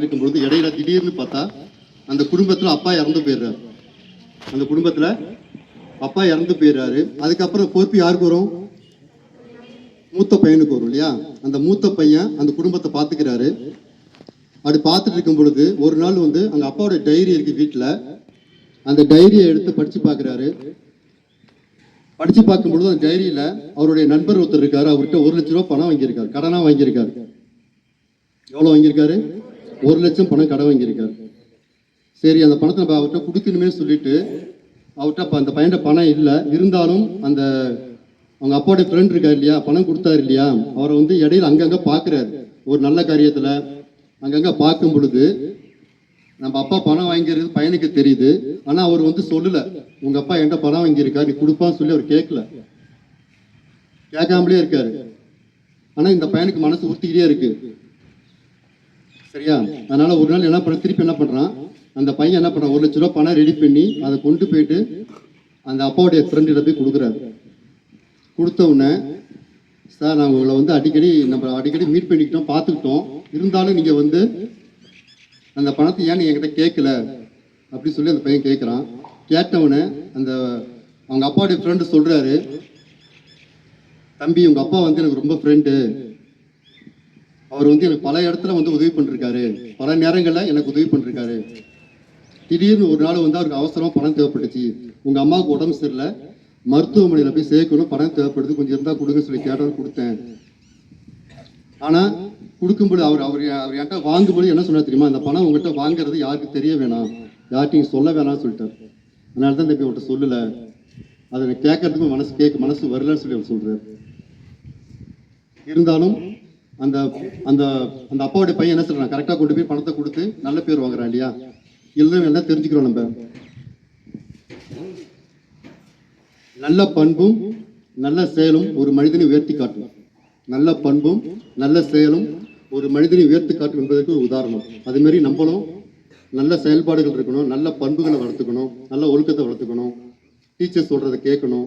இருக்கும்பொழுது இடையில திடீர்னு பார்த்தா அந்த குடும்பத்தில் அப்பா இறந்து போயிடுறாரு. அந்த குடும்பத்தில் அப்பா இறந்து போயிடுறாரு. அதுக்கப்புறம் பொறுப்பு யாருக்கு வரும்? மூத்த பையனுக்கு வரும் இல்லையா? அந்த மூத்த பையன் அந்த குடும்பத்தை பார்த்துக்கிறாரு. அப்படி பார்த்துட்டு இருக்கும் பொழுது ஒரு நாள் வந்து அங்கே அப்பாவோட டைரி இருக்கு வீட்டில். அந்த டைரியை எடுத்து படித்து பார்க்குறாரு. படித்து பார்க்கும்பொழுது அந்த டைரியில் அவருடைய நண்பர் ஒருத்தர் இருக்காரு. அவர்கிட்ட 1 லட்ச ரூபா பணம் வாங்கியிருக்காரு, கடனாக வாங்கியிருக்காரு. எவ்வளோ வாங்கியிருக்காரு? 1 லட்சம் பணம் கடன் வாங்கியிருக்காரு. சரி, அந்த பணத்தை நம்ம அவர்கிட்ட கொடுக்கணுமே சொல்லிட்டு அவர்கிட்ட அந்த பையன்கிட்ட பணம் இல்லை. இருந்தாலும் அந்த அவங்க அப்பாவோட ஃப்ரெண்ட் இருக்கார் இல்லையா, பணம் கொடுத்தாரு இல்லையா, அவரை வந்து இடையில அங்கங்கே பார்க்குறாரு. ஒரு நல்ல காரியத்தில் அங்கங்கே பார்க்கும் பொழுது நம்ம அப்பா பணம் வாங்கிக்கிறது பையனுக்கு தெரியுது. ஆனால் அவர் வந்து சொல்லலை, உங்கள் அப்பா என்கிட்ட பணம் வாங்கியிருக்காரு, நீ கொடுப்பான்னு சொல்லி அவர் கேட்கல, கேட்காமலே இருக்காரு. ஆனால் இந்த பையனுக்கு மனசு உறுத்திக்கிட்டே இருக்கு. சரியா? அதனால ஒரு நாள் என்ன பண்ண, திருப்பி என்ன பண்ணுறான், அந்த பையன் என்ன பண்ணுறான், 1 லட்ச ரூபா பணம் ரெடி பண்ணி அதை கொண்டு போயிட்டு அந்த அப்பாவுடைய ஃப்ரெண்டில் போய் கொடுக்குறாரு. கொடுத்த உடனே, சார் நான் உங்களை வந்து அடிக்கடி மீட் பண்ணிக்கிட்டோம், பார்த்துக்கிட்டோம், இருந்தாலும் நீங்கள் வந்து அந்த பணத்தை ஏன் என்கிட்ட கேட்கல அப்படின்னு சொல்லி அந்த பையன் கேட்குறான். கேட்டவுடனே அந்த அவங்க அப்பாவுடைய ஃப்ரெண்டு சொல்கிறாரு, தம்பி உங்கள் அப்பா வந்து எனக்கு ரொம்ப ஃப்ரெண்டு, அவர் வந்து எனக்கு பல இடத்துல வந்து உதவி பண்ணிருக்காரு, பல நேரங்களில் எனக்கு உதவி பண்ணிருக்காரு. திடீர்னு ஒரு நாள் வந்து அவருக்கு அவசரமாக பணம் தேவைப்பட்டுச்சு, உங்கள் அம்மாவுக்கு உடம்பு சரியில்லை, மருத்துவமனையில் போய் சேர்க்கணும், பணம் தேவைப்படுது, கொஞ்சம் இருந்தால் கொடுங்க சொல்லி கேட்டாலும் கொடுத்தேன். ஆனால் கொடுக்கும்போது அவர் என்கிட்ட வாங்கும்போது என்ன சொன்னார் தெரியுமா, அந்த பணம் உங்கள்கிட்ட வாங்குறது யாருக்கு தெரிய வேணாம், யார்கிட்டையும் சொல்ல வேணாம்னு சொல்லிட்டார். அதனால தான் தம்பி உங்கள்கிட்ட சொல்லலை, அதை எனக்கு கேட்கறதுக்கு மனசு வரலன்னு சொல்லி அவர் சொல்கிறார். இருந்தாலும் அந்த அந்த அந்த அப்பாவுடைய பையன் என்ன சொல்கிறான், கரெக்டாக கொண்டு போய் பணத்தை கொடுத்து நல்ல பேர் வாங்குறான் இல்லையா? இதுதான் என்ன தெரிஞ்சுக்கிறோம் நம்ம. நல்ல பண்பும் நல்ல செயலும் ஒரு மனிதனை உயர்த்தி காட்டும். நல்ல பண்பும் நல்ல செயலும் ஒரு மனிதனை உயர்த்தி காட்டும் என்பதற்கு ஒரு உதாரணம். அதுமாரி நம்மளும் நல்ல செயல்பாடுகள் இருக்கணும், நல்ல பண்புகளை வளர்த்துக்கணும், நல்ல ஒழுக்கத்தை வளர்த்துக்கணும், டீச்சர்ஸ் சொல்றதை கேட்கணும்,